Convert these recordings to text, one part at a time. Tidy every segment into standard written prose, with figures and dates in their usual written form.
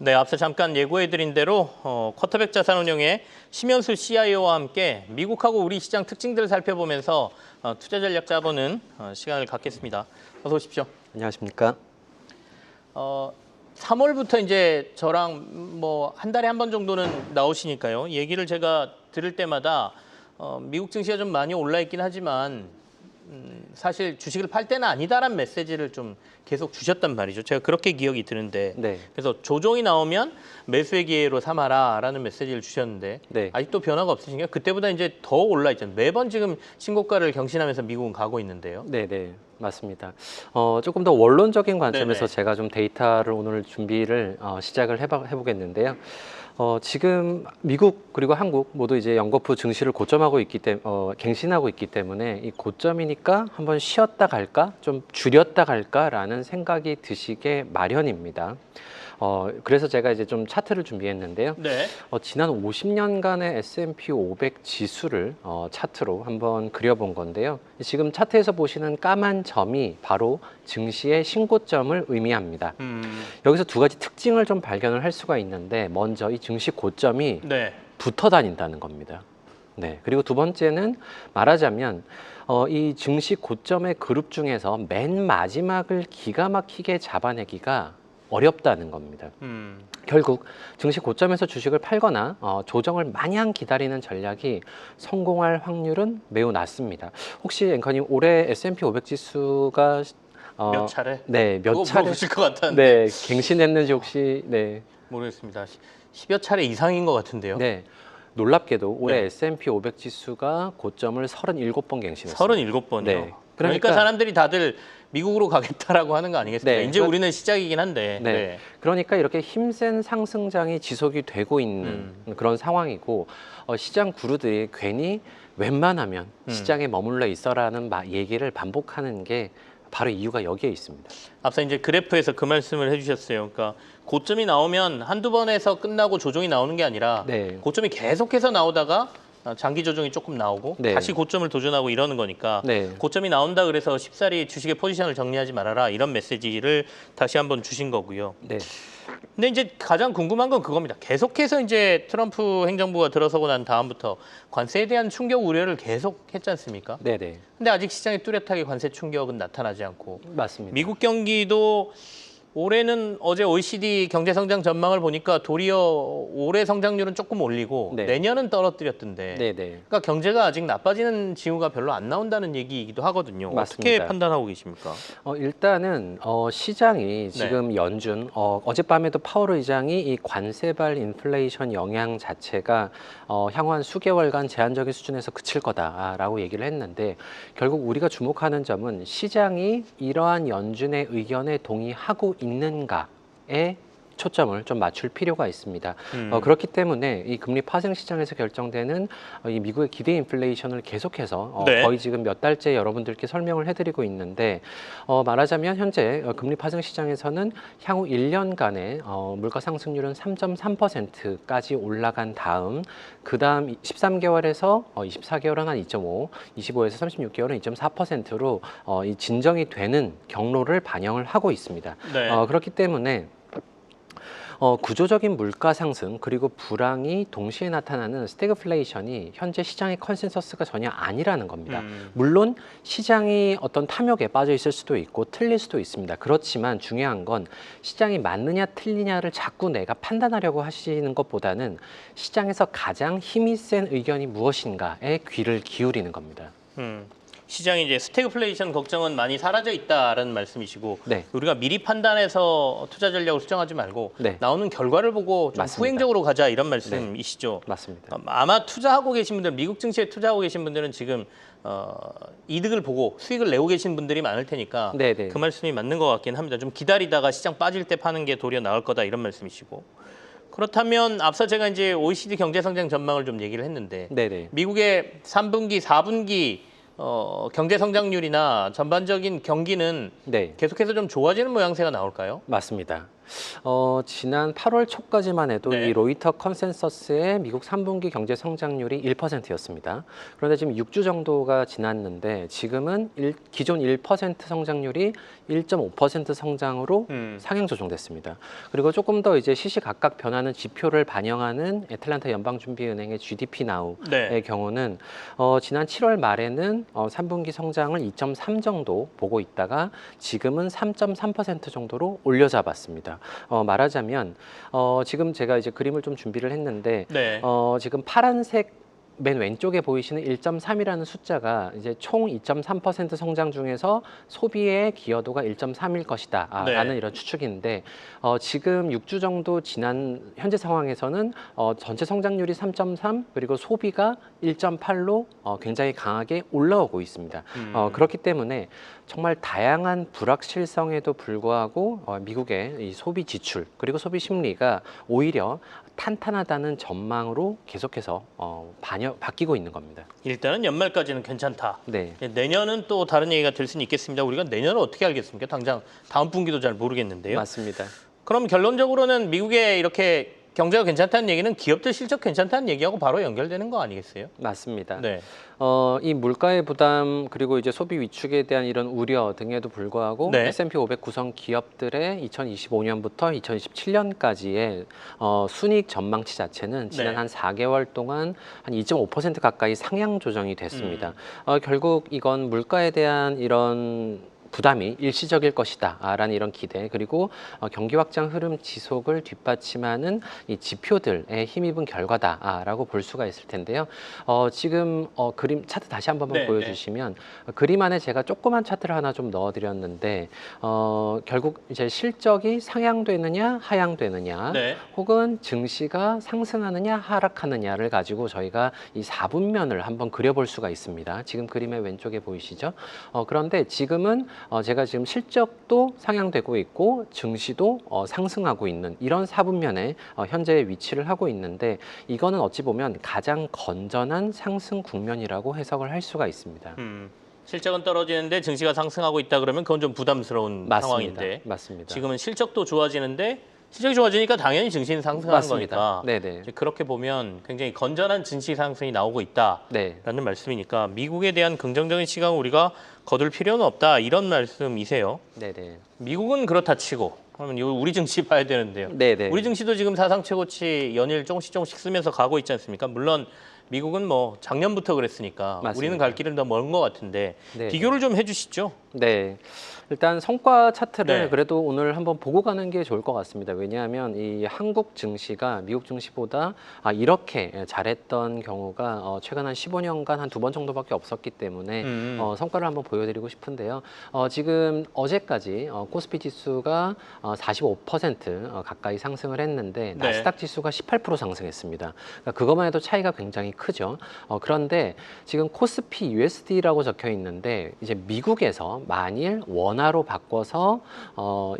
네, 앞서 잠깐 예고해드린 대로 쿼터백 자산운용의 심현수 CIO와 함께 미국하고 우리 시장 특징들을 살펴보면서 투자 전략 짜보는 시간을 갖겠습니다. 어서 오십시오. 안녕하십니까? 3월부터 이제 저랑 뭐 한 달에 한 번 정도는 나오시니까요. 얘기를 제가 들을 때마다 미국 증시가 좀 많이 올라 있긴 하지만 사실 주식을 팔 때는 아니다라는 메시지를 좀 계속 주셨단 말이죠. 제가 그렇게 기억이 드는데 네. 그래서 조정이 나오면 매수의 기회로 삼아라라는 메시지를 주셨는데 네. 아직도 변화가 없으신가요? 그때보다 이제 더 올라 있잖아요. 매번 지금 신고가를 경신하면서 미국은 가고 있는데요. 네, 맞습니다. 조금 더 원론적인 관점에서 네네. 제가 좀 데이터를 오늘 준비를 시작을 해보겠는데요. 지금 미국 그리고 한국 모두 이제 연거푸 증시를 고점하고 있기 때문에 갱신하고 있기 때문에 이 고점이니까 한번 쉬었다 갈까, 좀 줄였다 갈까라는 생각이 드시게 마련입니다. 그래서 제가 이제 좀 차트를 준비했는데요. 네. 지난 50년간의 S&P 500 지수를 차트로 한번 그려본 건데요. 지금 차트에서 보시는 까만 점이 바로 증시의 신고점을 의미합니다. 여기서 두 가지 특징을 좀 발견을 할 수가 있는데, 먼저 이 증시 고점이 네. 붙어 다닌다는 겁니다. 네. 그리고 두 번째는 말하자면 이 증시 고점의 그룹 중에서 맨 마지막을 기가 막히게 잡아내기가 어렵다는 겁니다. 결국 증시 고점에서 주식을 팔거나 조정을 마냥 기다리는 전략이 성공할 확률은 매우 낮습니다. 혹시 앵커님 올해 S&P 500 지수가 몇 차례? 네, 몇 차례 모르실 것 같았는데. 네, 갱신했는지 혹시 네. 모르겠습니다. 10여 차례 이상인 것 같은데요. 네. 놀랍게도 올해 네. S&P 500 지수가 고점을 37번 갱신했습니다. 37번이요. 네. 그러니까 사람들이 다들 미국으로 가겠다라고 하는 거 아니겠습니까? 네. 이제 우리는 시작이긴 한데. 네. 네. 그러니까 이렇게 힘센 상승장이 지속이 되고 있는 그런 상황이고, 시장 구루들이 괜히 웬만하면 시장에 머물러 있어라는 얘기를 반복하는 게 바로 이유가 여기에 있습니다. 앞서 이제 그래프에서 그 말씀을 해주셨어요. 그러니까 고점이 나오면 한두 번에서 끝나고 조정이 나오는 게 아니라 네. 고점이 계속해서 나오다가 장기 조정이 조금 나오고 네. 다시 고점을 도전하고 이러는 거니까 네. 고점이 나온다 그래서 쉽사리 주식의 포지션을 정리하지 말아라 이런 메시지를 다시 한번 주신 거고요. 네. 근데 이제 가장 궁금한 건 그겁니다. 계속해서 이제 트럼프 행정부가 들어서고 난 다음부터 관세에 대한 충격 우려를 계속 했지 않습니까? 네네. 근데 아직 시장에 뚜렷하게 관세 충격은 나타나지 않고 맞습니다. 미국 경기도 올해는 어제 OECD 경제 성장 전망을 보니까 도리어 올해 성장률은 조금 올리고 네. 내년은 떨어뜨렸던데 네네. 그러니까 경제가 아직 나빠지는 징후가 별로 안 나온다는 얘기이기도 하거든요. 어떻게 맞습니다. 판단하고 계십니까? 일단은 시장이 지금 연준 어젯밤에도 파월 의장이 이 관세발 인플레이션 영향 자체가 향후 한 수개월간 제한적인 수준에서 그칠 거다라고 얘기를 했는데, 결국 우리가 주목하는 점은 시장이 이러한 연준의 의견에 동의하고 있는가에 초점을 좀 맞출 필요가 있습니다. 그렇기 때문에 이 금리 파생 시장에서 결정되는 이 미국의 기대 인플레이션을 계속해서 네. 거의 지금 몇 달째 여러분들께 설명을 해드리고 있는데, 말하자면 현재 금리 파생 시장에서는 향후 1년간의 물가 상승률은 3.3%까지 올라간 다음, 그 다음 13개월에서 24개월은 한 2.5, 25에서 36개월은 2.4%로 이 진정이 되는 경로를 반영을 하고 있습니다. 네. 그렇기 때문에 구조적인 물가 상승 그리고 불황이 동시에 나타나는 스태그플레이션이 현재 시장의 컨센서스가 전혀 아니라는 겁니다. 물론 시장이 어떤 탐욕에 빠져 있을 수도 있고 틀릴 수도 있습니다. 그렇지만 중요한 건 시장이 맞느냐 틀리냐를 자꾸 내가 판단하려고 하시는 것보다는 시장에서 가장 힘이 센 의견이 무엇인가에 귀를 기울이는 겁니다. 시장이 이제 스태그플레이션 걱정은 많이 사라져 있다라는 말씀이시고 네. 우리가 미리 판단해서 투자 전략을 수정하지 말고 네. 나오는 결과를 보고 좀 맞습니다. 후행적으로 가자 이런 말씀이시죠. 맞습니다. 아마 투자하고 계신 분들, 미국 증시에 투자하고 계신 분들은 지금 이득을 보고 수익을 내고 계신 분들이 많을 테니까 네네. 그 말씀이 맞는 것 같긴 합니다. 좀 기다리다가 시장 빠질 때 파는 게 도리어 나을 거다 이런 말씀이시고, 그렇다면 앞서 제가 이제 OECD 경제 성장 전망을 좀 얘기를 했는데 네네. 미국의 3분기, 4분기 경제 성장률이나 전반적인 경기는 네. 계속해서 좀 좋아지는 모양새가 나올까요? 맞습니다. 지난 8월 초까지만 해도 네. 이 로이터 컨센서스의 미국 3분기 경제 성장률이 1%였습니다. 그런데 지금 6주 정도가 지났는데 지금은 기존 1% 성장률이 1.5% 성장으로 상향 조정됐습니다. 그리고 조금 더 이제 시시각각 변하는 지표를 반영하는 애틀랜타 연방준비은행의 GDP Now의 네. 경우는 지난 7월 말에는 3분기 성장을 2.3 정도 보고 있다가 지금은 3.3% 정도로 올려잡았습니다. 말하자면 지금 제가 이제 그림을 좀 준비를 했는데 네. 지금 파란색 맨 왼쪽에 보이시는 1.3이라는 숫자가 이제 총 2.3% 성장 중에서 소비의 기여도가 1.3일 것이다 라는 네. 이런 추측인데 지금 6주 정도 지난 현재 상황에서는 전체 성장률이 3.3 그리고 소비가 1.8로 굉장히 강하게 올라오고 있습니다. 그렇기 때문에 정말 다양한 불확실성에도 불구하고 미국의 이 소비 지출 그리고 소비 심리가 오히려 탄탄하다는 전망으로 계속해서 바뀌고 있는 겁니다. 일단은 연말까지는 괜찮다. 네. 내년은 또 다른 얘기가 될 수는 있겠습니다. 우리가 내년을 어떻게 알겠습니까? 당장 다음 분기도 잘 모르겠는데요. 맞습니다. 그럼 결론적으로는 미국의 이렇게 경제가 괜찮다는 얘기는 기업들 실적 괜찮다는 얘기하고 바로 연결되는 거 아니겠어요? 맞습니다. 네. 이 물가의 부담 그리고 이제 소비 위축에 대한 이런 우려 등에도 불구하고 네. S&P 500 구성 기업들의 2025년부터 2027년까지의 순이익 전망치 자체는 지난 네. 한 4개월 동안 한 2.5% 가까이 상향 조정이 됐습니다. 결국 이건 물가에 대한 이런 부담이 일시적일 것이다 라는 이런 기대 그리고 경기 확장 흐름 지속을 뒷받침하는 이 지표들에 힘입은 결과다라고 볼 수가 있을 텐데요. 지금 그림 차트 다시 한번 네, 보여주시면 그림 안에 제가 조그만 차트를 하나 좀 넣어드렸는데 결국 이제 실적이 상향되느냐 하향되느냐 네. 혹은 증시가 상승하느냐 하락하느냐를 가지고 저희가 이 4분면을 한번 그려볼 수가 있습니다. 지금 그림의 왼쪽에 보이시죠? 그런데 지금은 제가 지금 실적도 상향되고 있고 증시도 상승하고 있는 이런 4분면에 현재 위치를 하고 있는데 이거는 어찌 보면 가장 건전한 상승 국면이라고 해석을 할 수가 있습니다. 실적은 떨어지는데 증시가 상승하고 있다 그러면 그건 좀 부담스러운 맞습니다. 상황인데 맞습니다. 지금은 실적도 좋아지는데 실적이 좋아지니까 당연히 증시는 상승하는 맞습니다. 거니까 네네. 이제 그렇게 보면 굉장히 건전한 증시 상승이 나오고 있다라는 네. 말씀이니까 미국에 대한 긍정적인 시각을 우리가 거둘 필요는 없다 이런 말씀이세요. 네네. 미국은 그렇다 치고 그러면 우리 증시 봐야 되는데요. 네네. 우리 증시도 지금 사상 최고치 연일 조금씩 쓰면서 가고 있지 않습니까? 물론 미국은 뭐 작년부터 그랬으니까 맞습니다. 우리는 갈 길은 더 먼 것 같은데 네. 비교를 좀 해주시죠. 네. 일단 성과 차트를 네. 그래도 오늘 한번 보고 가는 게 좋을 것 같습니다. 왜냐하면 이 한국 증시가 미국 증시보다 이렇게 잘했던 경우가 최근 한 15년간 한 2번 정도밖에 없었기 때문에 성과를 한번 보여드리고 싶은데요. 지금 어제까지 코스피 지수가 45% 가까이 상승을 했는데 네. 나스닥 지수가 18% 상승했습니다. 그러니까 그것만 해도 차이가 굉장히 크죠. 그런데 지금 코스피 USD라고 적혀 있는데 이제 미국에서 만일 원화로 바꿔서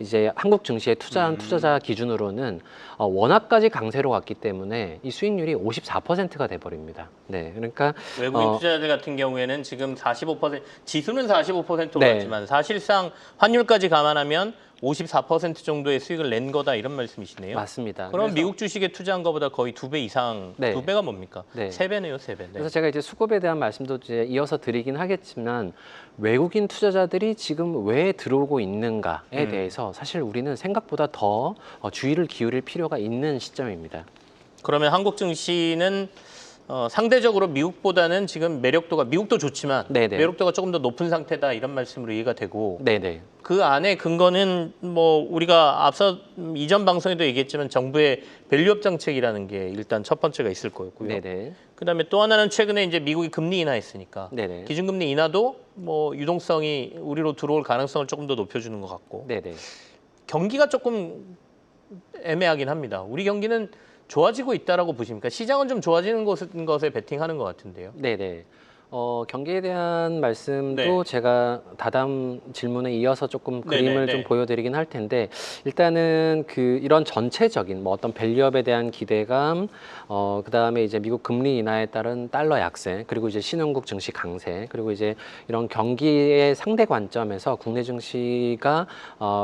이제 한국 증시에 투자한 투자자 기준으로는 원화까지 강세로 갔기 때문에 이 수익률이 54%가 돼버립니다. 네, 그러니까 외국인 투자자들 같은 경우에는 지금 45% 지수는 45%로 네. 갔지만 사실상 환율까지 감안하면 54% 정도의 수익을 낸 거다 이런 말씀이시네요. 맞습니다. 그럼 그래서- 미국 주식에 투자한 것보다 거의 2배 이상, 네. 2배가 뭡니까? 네. 3배네요, 3배. 네. 그래서 제가 이제 수급에 대한 말씀도 이제 이어서 드리긴 하겠지만 외국인 투자자들이 지금 왜 들어오고 있는가에 대해서 사실 우리는 생각보다 더 주의를 기울일 필요가 있는 시점입니다. 그러면 한국 증시는 상대적으로 미국보다는 지금 매력도가 미국도 좋지만 네네. 매력도가 조금 더 높은 상태다 이런 말씀으로 이해가 되고 네네. 그 안에 근거는 뭐 우리가 앞서 이전 방송에도 얘기했지만 정부의 밸류업 정책이라는 게 일단 첫 번째가 있을 거였고요. 네네. 그다음에 또 하나는 최근에 이제 미국이 금리 인하했으니까 네네. 기준금리 인하도 뭐 유동성이 우리로 들어올 가능성을 조금 더 높여주는 것 같고 네네. 경기가 조금 애매하긴 합니다. 우리 경기는 좋아지고 있다라고 보십니까? 시장은 좀 좋아지는 것에 베팅하는 것 같은데요. 네네. 경기에 대한 말씀도 네. 제가 다다음 질문에 이어서 조금 그림을 네네네. 좀 보여드리긴 할 텐데, 일단은 이런 전체적인 뭐 어떤 밸류업에 대한 기대감, 그다음에 이제 미국 금리 인하에 따른 달러 약세, 그리고 이제 신흥국 증시 강세, 그리고 이제 이런 경기의 상대 관점에서 국내 증시가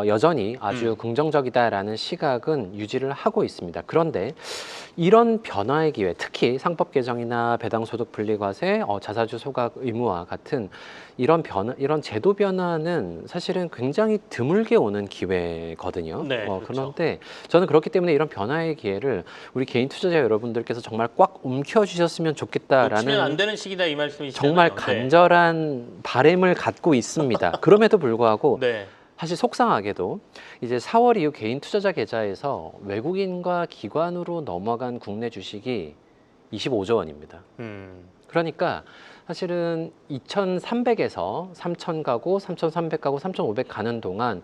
여전히 아주 긍정적이다라는 시각은 유지를 하고 있습니다. 그런데 이런 변화의 기회, 특히 상법 개정이나 배당소득 분리과세, 자사주 소각 의무화 같은 이런 제도 변화는 사실은 굉장히 드물게 오는 기회거든요. 네, 그렇죠. 그런데 저는 그렇기 때문에 이런 변화의 기회를 우리 개인 투자자 여러분들께서 정말 꽉 움켜쥐셨으면 놓치면 안 좋겠다라는 되는 시기다 이 말씀이시잖아요. 정말 네. 간절한 바람을 갖고 있습니다. 그럼에도 불구하고 네. 사실 속상하게도 이제 4월 이후 개인 투자자 계좌에서 외국인과 기관으로 넘어간 국내 주식이 25조 원입니다. 그러니까 사실은 2,300에서 3,000 가고 3,300 가고 3,500 가는 동안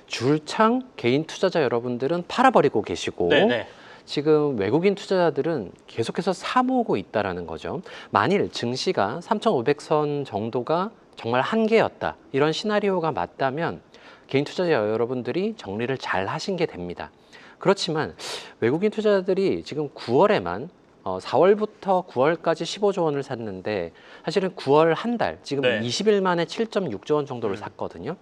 줄창 개인 투자자 여러분들은 팔아버리고 계시고 네네. 지금 외국인 투자자들은 계속해서 사모으고 있다라는 거죠. 만일 증시가 3,500선 정도가 정말 한계였다, 이런 시나리오가 맞다면 개인 투자자 여러분들이 정리를 잘 하신 게 됩니다. 그렇지만 외국인 투자자들이 지금 9월에만 4월부터 9월까지 15조 원을 샀는데 사실은 9월 한 달, 지금 네. 20일 만에 7.6조 원 정도를 샀거든요.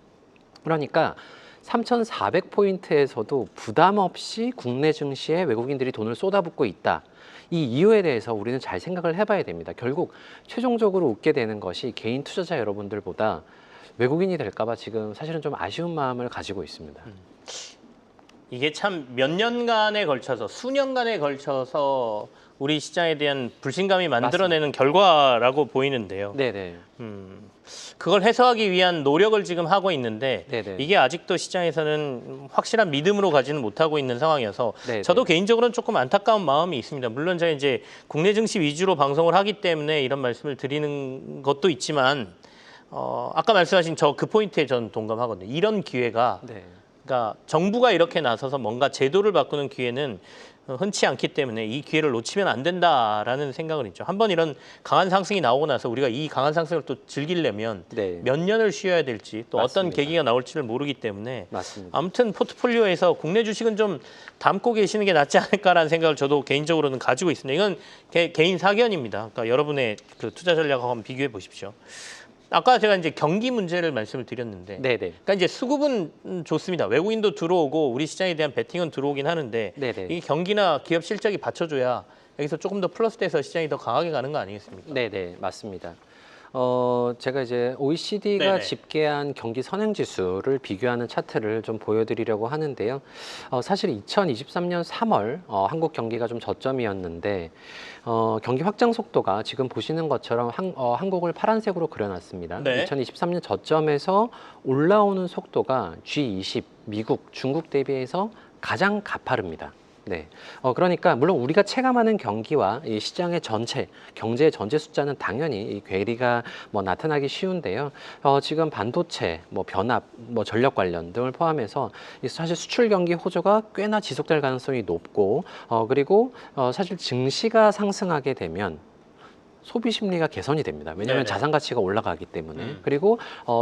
그러니까 3,400포인트에서도 부담 없이 국내 증시에 외국인들이 돈을 쏟아붓고 있다. 이 이유에 대해서 우리는 잘 생각을 해봐야 됩니다. 결국 최종적으로 웃게 되는 것이 개인 투자자 여러분들보다 외국인이 될까봐 지금 사실은 좀 아쉬운 마음을 가지고 있습니다. 이게 참 몇 년간에 걸쳐서 수년간에 걸쳐서 우리 시장에 대한 불신감이 만들어내는 결과라고 보이는데요. 네네. 그걸 해소하기 위한 노력을 지금 하고 있는데 네네. 이게 아직도 시장에서는 확실한 믿음으로 가지는 못하고 있는 상황이어서 네네. 저도 개인적으로는 조금 안타까운 마음이 있습니다. 물론 제가 이제 국내 증시 위주로 방송을 하기 때문에 이런 말씀을 드리는 것도 있지만 아까 말씀하신 그 포인트에 저는 동감하거든요. 이런 기회가 네. 그러니까 정부가 이렇게 나서서 뭔가 제도를 바꾸는 기회는 흔치 않기 때문에 이 기회를 놓치면 안 된다라는 생각을 했죠. 한번 이런 강한 상승이 나오고 나서 우리가 이 강한 상승을 또 즐기려면 네. 몇 년을 쉬어야 될지 또 어떤 맞습니다. 계기가 나올지를 모르기 때문에 맞습니다. 아무튼 포트폴리오에서 국내 주식은 좀 담고 계시는 게 낫지 않을까라는 생각을 저도 개인적으로는 가지고 있습니다. 이건 개인 사견입니다. 그러니까 여러분의 그 투자 전략하고 한번 비교해 보십시오. 아까 제가 이제 경기 문제를 말씀을 드렸는데, 네네. 그러니까 이제 수급은 좋습니다. 외국인도 들어오고 우리 시장에 대한 베팅은 들어오긴 하는데 네네. 이게 경기나 기업 실적이 받쳐줘야 여기서 조금 더 플러스돼서 시장이 더 강하게 가는 거 아니겠습니까? 네네, 맞습니다. 제가 이제 OECD가 네네. 집계한 경기 선행지수를 비교하는 차트를 좀 보여드리려고 하는데요. 사실 2023년 3월 한국 경기가 좀 저점이었는데 경기 확장 속도가 지금 보시는 것처럼 한국을 파란색으로 그려놨습니다. 네. 2023년 저점에서 올라오는 속도가 G20, 미국, 중국 대비해서 가장 가파릅니다. 네. 그러니까 물론 우리가 체감하는 경기와 이 시장의 전체, 경제의 전체 숫자는 당연히 이 괴리가 나타나기 쉬운데요. 지금 반도체, 변압, 전력 관련 등을 포함해서 사실 수출 경기 호조가 꽤나 지속될 가능성이 높고, 그리고 사실 증시가 상승하게 되면 소비 심리가 개선이 됩니다. 왜냐하면 네네. 자산 가치가 올라가기 때문에. 그리고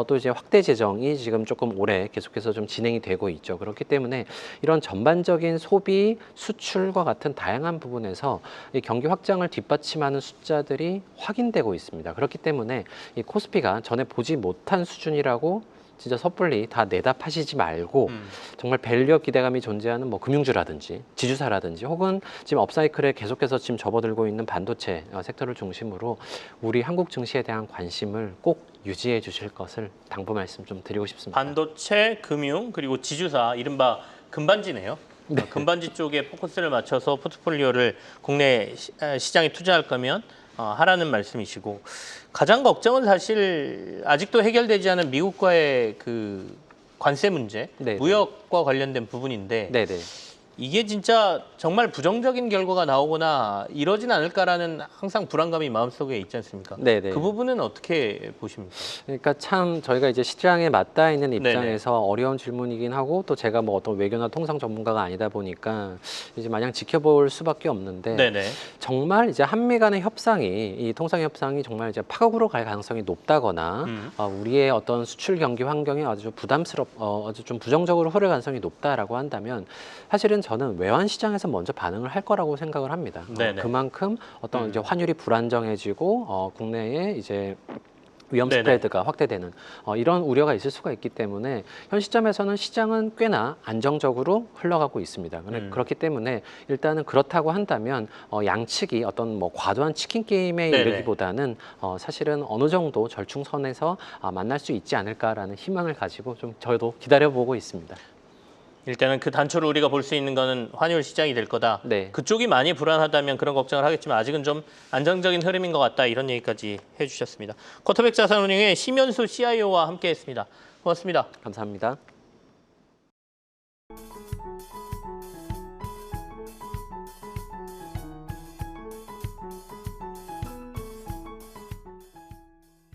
또 이제 확대 재정이 지금 조금 오래 계속해서 좀 진행이 되고 있죠. 그렇기 때문에 이런 전반적인 소비, 수출과 같은 다양한 부분에서 이 경기 확장을 뒷받침하는 숫자들이 확인되고 있습니다. 그렇기 때문에 이 코스피가 전에 보지 못한 수준이라고 진짜 섣불리 다 내다 파시지 말고 정말 밸류업 기대감이 존재하는 금융주라든지 지주사라든지 혹은 지금 업사이클에 계속해서 지금 접어들고 있는 반도체 섹터를 중심으로 우리 한국 증시에 대한 관심을 꼭 유지해 주실 것을 당부 말씀 좀 드리고 싶습니다. 반도체, 금융, 그리고 지주사, 이른바 금반지네요. 네. 금반지 쪽에 포커스를 맞춰서 포트폴리오를 국내 시장에 투자할 거면 하라는 말씀이시고, 가장 걱정은 사실 아직도 해결되지 않은 미국과의 그 관세 문제, 네네. 무역과 관련된 부분인데 네네. 이게 진짜 정말 부정적인 결과가 나오거나 이러진 않을까라는 항상 불안감이 마음속에 있지 않습니까? 네네. 그 부분은 어떻게 보십니까? 그러니까 참 저희가 이제 시장에 맞닿아 있는 입장에서 어려운 질문이긴 하고 또 제가 뭐 어떤 외교나 통상 전문가가 아니다 보니까 이제 마냥 지켜볼 수밖에 없는데 네네. 정말 이제 한미 간의 협상이 이 통상 협상이 정말 이제 파국으로 갈 가능성이 높다거나 우리의 어떤 수출 경기 환경이 아주 아주 좀 부정적으로 흐를 가능성이 높다라고 한다면 사실은 저는 외환 시장에서 먼저 반응을 할 거라고 생각을 합니다. 네네. 그만큼 어떤 이제 환율이 불안정해지고 국내에 이제 위험 네네. 스프레드가 확대되는 이런 우려가 있을 수가 있기 때문에 현 시점에서는 시장은 꽤나 안정적으로 흘러가고 있습니다. 그렇기 때문에 일단은 그렇다고 한다면 양측이 어떤 뭐 과도한 치킨 게임에 네네. 이르기보다는 사실은 어느 정도 절충선에서 만날 수 있지 않을까라는 희망을 가지고 좀 저희도 기다려보고 있습니다. 일단은 그 단초를 우리가 볼 수 있는 거는 환율 시장이 될 거다. 네. 그쪽이 많이 불안하다면 그런 걱정을 하겠지만 아직은 좀 안정적인 흐름인 것 같다. 이런 얘기까지 해주셨습니다. 쿼터백 자산운용의 심연수 CIO와 함께했습니다. 고맙습니다. 감사합니다.